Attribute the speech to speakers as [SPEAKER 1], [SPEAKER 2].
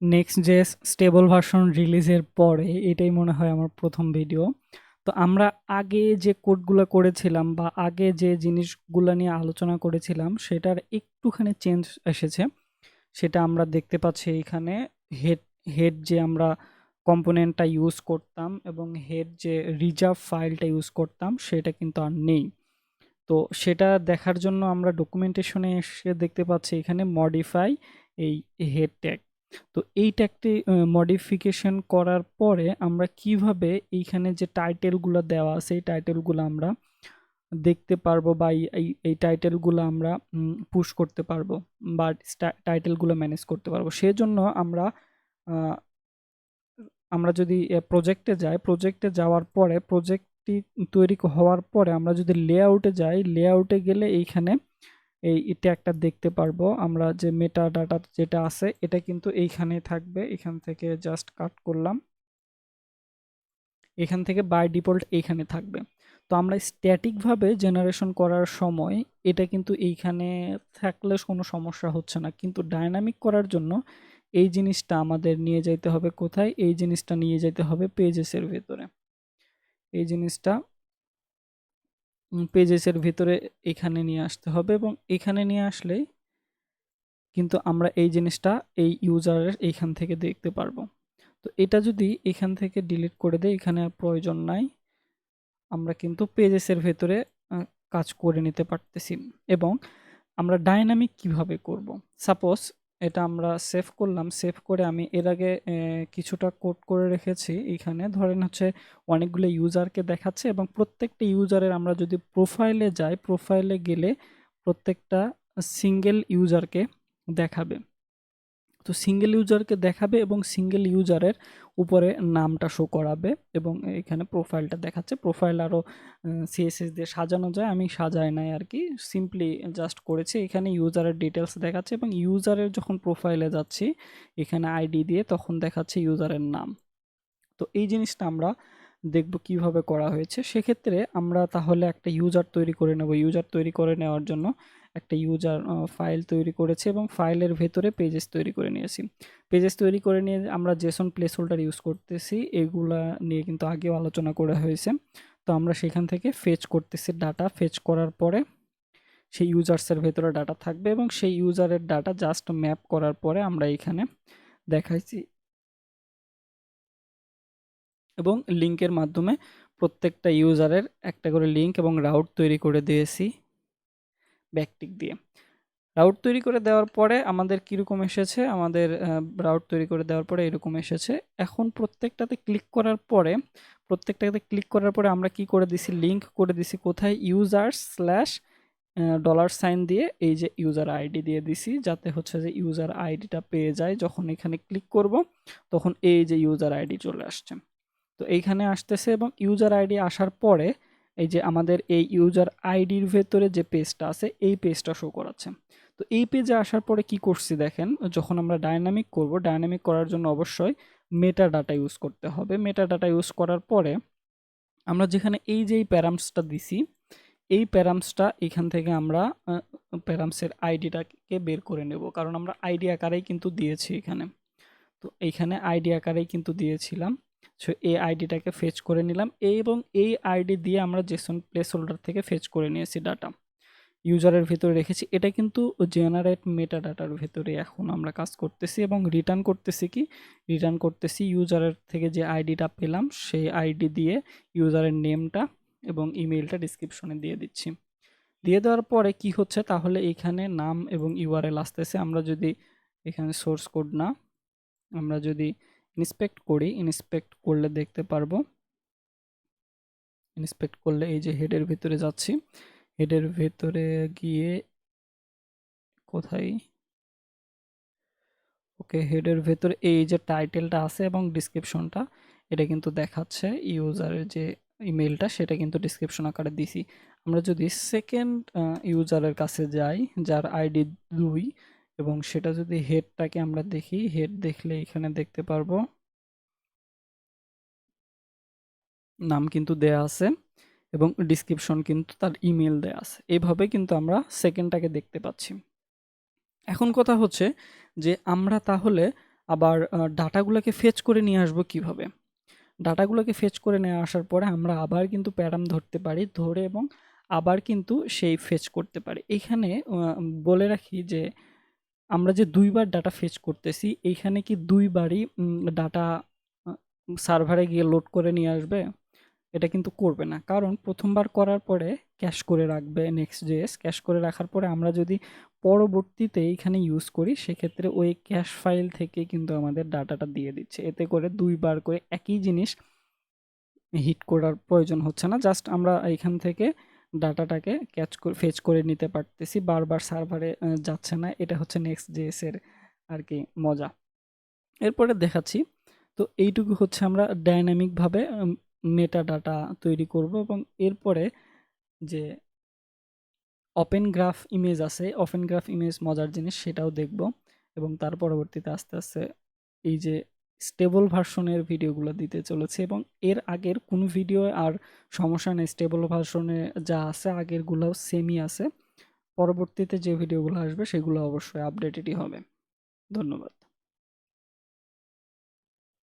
[SPEAKER 1] নেক্সট.জেএস stable version রিলিজের পরে এটাই মনে হয় আমার প্রথম ভিডিও। তো আমরা আগে যে কোডগুলো করেছিলাম বা আগে যে জিনিসগুলো নিয়ে আলোচনা করেছিলাম সেটার একটুখানি চেঞ্জ এসেছে। সেটা আমরা দেখতে পাচ্ছি এখানে। হেড হেড যে আমরা কম্পোনেন্টটা ইউজ করতাম এবং হেড যে রিজার্ভ ফাইলটা ইউজ করতাম সেটা কিন্তু আর নেই। তো সেটা দেখার জন্য আমরা ডকুমেন্টেশনে এসে দেখতে পাচ্ছি এখানে মডিফাই এই হেড ট্যাগ। তো এই ট্যাগটি মডিফিকেশন করার পরে আমরা কিভাবে এইখানে যে টাইটেলগুলো দেওয়া আছে এই টাইটেলগুলো আমরা দেখতে পারবো বা এই টাইটেলগুলো আমরা পুশ করতে পারবো বা টাইটেলগুলো ম্যানেজ করতে পারবো। সেজন্য আমরা আহ, আমরা যদি প্রজেক্টে যাই, প্রজেক্টে যাওয়ার পরে প্রজেক্টটি তৈরি হওয়ার পরে আমরা যদি লেআউটে যাই, লেআউটে গেলে এইখানে এটা একটা দেখতে পারবো আমরা যে মেটা ডাটা যেটা আছে এটা কিন্তু এইখানে থাকবে। এখান থেকে জাস্ট কাট করলাম, এখান থেকে বাই ডিফল্ট এইখানে থাকবে। তো আমরা স্ট্যাটিকভাবে জেনারেশন করার সময় এটা কিন্তু এইখানে থাকলে কোনো সমস্যা হচ্ছে না, কিন্তু ডাইনামিক করার জন্য এই জিনিসটা আমাদের নিয়ে যাইতে হবে কোথায়? এই জিনিসটা নিয়ে যেতে হবে পেজেসের ভেতরে। এই জিনিসটা পেজেসের ভিতরে এখানে নিয়ে আসতে হবে এবং এখানে নিয়ে আসলেই কিন্তু আমরা এই জিনিসটা এই ইউজারের এইখান থেকে দেখতে পারবো। তো এটা যদি এখান থেকে ডিলিট করে দেই, এখানে আর প্রয়োজন নাই, আমরা কিন্তু পেজেসের ভেতরে কাজ করে নিতে পারতেছি। এবং আমরা ডাইনামিক কিভাবে করব? সাপোজ এটা আমরা সেভ করলাম, সেভ করে আমি এর আগে কিছুটা কোড করে রেখেছি। এখানে ধরেন হচ্ছে অনেকগুলো ইউজারকে দেখাচ্ছে এবং প্রত্যেকটা ইউজারের আমরা যদি প্রোফাইলে যাই, প্রোফাইলে গেলে প্রত্যেকটা সিঙ্গেল ইউজারকে দেখাবে। তো সিঙ্গেল ইউজারকে দেখাবে এবং সিঙ্গেল ইউজারের উপরে নামটা শো করাবে এবং এখানে প্রোফাইলটা দেখাচ্ছে। প্রোফাইল আরও সিএসএস দিয়ে সাজানো যায়, আমি সাজাই নাই আর কি, সিম্পলি জাস্ট করেছি। এখানে ইউজারের ডিটেলস দেখাচ্ছে এবং ইউজারের যখন প্রোফাইলে যাচ্ছি এখানে আইডি দিয়ে তখন দেখাচ্ছে ইউজারের নাম। তো এই জিনিসটা আমরা দেখব কিভাবে করা হয়েছে। সেক্ষেত্রে আমরা তাহলে একটা ইউজার তৈরি করে নেব। ইউজার তৈরি করে নেওয়ার জন্য একটা ইউজার ফাইল তৈরি করেছি এবং ফাইলের ভেতরে পেজেস তৈরি করে নিয়েছি। পেজেস তৈরি করে নিয়ে আমরা জেসন প্লেস হোল্ডার ইউজ করতেছি, এগুলা নিয়ে কিন্তু আগেও আলোচনা করা হয়েছে। তো আমরা সেখান থেকে ফেচ করতেছি ডাটা। ফেচ করার পরে সেই ইউজার্সের ভেতরে ডাটা থাকবে এবং সেই ইউজারের ডাটা জাস্ট ম্যাপ করার পরে আমরা এখানে দেখাইছি এবং লিঙ্কের মাধ্যমে প্রত্যেকটা ইউজারের একটা করে লিঙ্ক এবং রাউট তৈরি করে দিয়েছি ব্যাকটিক দিয়ে। রাউট তৈরি করে দেওয়ার পরে আমাদের কীরকম এসেছে? আমাদের রাউট তৈরি করে দেওয়ার পরে এরকম এসেছে। এখন প্রত্যেকটাতে ক্লিক করার পরে আমরা কি করে দিছি? লিঙ্ক করে দিছি কোথায়? ইউজার্স স্ল্যাশ $সাইন দিয়ে এই যে ইউজার আইডি দিয়ে দিছি, যাতে হচ্ছে যে ইউজার আইডিটা পেয়ে যায়। যখন এখানে ক্লিক করব তখন এই যে ইউজার আইডি চলে আসছে। তো এইখানে আসতেছে এবং ইউজার আইডি আসার পরে এই যে আমাদের এই ইউজার আইডির ভেতরে যে পেজটা আছে এই পেজটা শো করাচ্ছে। তো এই পেজে আসার পরে কি করছি দেখেন, যখন আমরা ডাইনামিক করব, ডাইনামিক করার জন্য অবশ্যই মেটা ডাটা ইউজ করতে হবে। মেটা ডাটা ইউজ করার পরে আমরা যেখানে এই যে প্যারামসটা দিছি, এই প্যারামসটা এখান থেকে আমরা প্যারামসের আইডিটাকে বের করে নেব, কারণ আমরা আইডি আকারেই কিন্তু দিয়েছি এখানে। তো এইখানে আইডি আকারেই কিন্তু দিয়েছিলাম। সো এই আইডিটাকে ফেচ করে নিলাম এবং এই আইডি দিয়ে আমরা জেসন প্লেস হোল্ডার থেকে ফেচ করে নিয়েছি ডাটা, ইউজারের ভেতরে রেখেছি। এটা কিন্তু জেনারেট মেটা ডাটার ভেতরে এখন আমরা কাজ করতেছি এবং রিটার্ন করতেছি কি? রিটার্ন করতেছি ইউজারের থেকে যে আইডিটা পেলাম সেই আইডি দিয়ে ইউজারের নেমটা এবং ইমেইলটা ডিসক্রিপশনে দিয়ে দিচ্ছি। দিয়ে দেওয়ার পরে কি হচ্ছে? তাহলে এখানে নাম এবং ইউআরএল আসতেছে। আমরা যদি এখানে সোর্স কোড না, আমরা যদি ইন্সপেক্ট করি, ইন্সপেক্ট করলে দেখতে পারবো। ইন্সপেক্ট করলে এই যে হেডের ভেতরে যাচ্ছি, হেডের ভেতরে গিয়ে কোথায়? ওকে, হেডের ভেতরে এই যে টাইটেলটা আছে এবং ডিসক্রিপশনটা এটা কিন্তু দেখাচ্ছে। ইউজারের যে ইমেলটা সেটা কিন্তু ডিসক্রিপশন আকারে দিছি। আমরা যদি সেকেন্ড ইউজারের কাছে যাই যার আইডি 2 এবং সেটা যদি হেডটাকে আমরা দেখি, হেড দেখলে এখানে দেখতে পারবো নাম কিন্তু দেয়া আছে এবং ডিসক্রিপশন কিন্তু তার ইমেল দেয়া আছে। এইভাবে কিন্তু আমরা সেকেন্ডটাকে দেখতে পাচ্ছি। এখন কথা হচ্ছে যে আমরা তাহলে আবার ডাটাগুলোকে ফেচ করে নিয়ে আসবো কিভাবে? ডাটাগুলোকে ফেচ করে নিয়ে আসার পরে আমরা আবার কিন্তু প্যারাম ধরতে পারি, ধরে এবং আবার কিন্তু সেই ফেচ করতে পারি। এইখানে বলে রাখি যে আমরা যে ২ বার ডাটা ফেচ করতেছি, এইখানে কি ২ বারই ডাটা সার্ভারে গিয়ে লোড করে নিয়ে আসবে? এটা কিন্তু করবে না। কারণ ১ম বার করার পরে ক্যাশ করে রাখবে next.js। ক্যাশ করে রাখার পরে আমরা যদি পরবর্তীতে এইখানে ইউজ করি, সেক্ষেত্রে ওই ক্যাশ ফাইল থেকে কিন্তু আমাদের ডাটাটা দিয়ে দিচ্ছে। এতে করে ২ বার করে একই জিনিস হিট করার প্রয়োজন হচ্ছে না। জাস্ট আমরা এইখান থেকে ডাটাটাকে ফেচ করে নিতে পারতেছি। বারবার সার্ভারে যাচ্ছে না। এটা হচ্ছে next.js এর আরকি মজা। এরপরে দেখাচ্ছি। তো এইটুকু হচ্ছে আমরা ডায়নামিক ভাবে মেটা ডাটা তৈরি করব, এবং এরপরে যে ওপেন গ্রাফ ইমেজ আছে, ওপেন গ্রাফ ইমেজ মজার জিনিস, সেটাও দেখব। এবং তার পরবর্তীতে আস্তে আস্তে এই যে স্টেবল ভার্সনের ভিডিওগুলো দিতে চলেছে, এবং এর আগের কোন ভিডিও আর সমস্যা নেই। স্টেবল ভার্সনে যা আছে আগেরগুলোও সেমই আছে। পরবর্তীতে যে ভিডিওগুলো আসবে সেগুলো অবশ্যই আপডেটেডই হবে। ধন্যবাদ।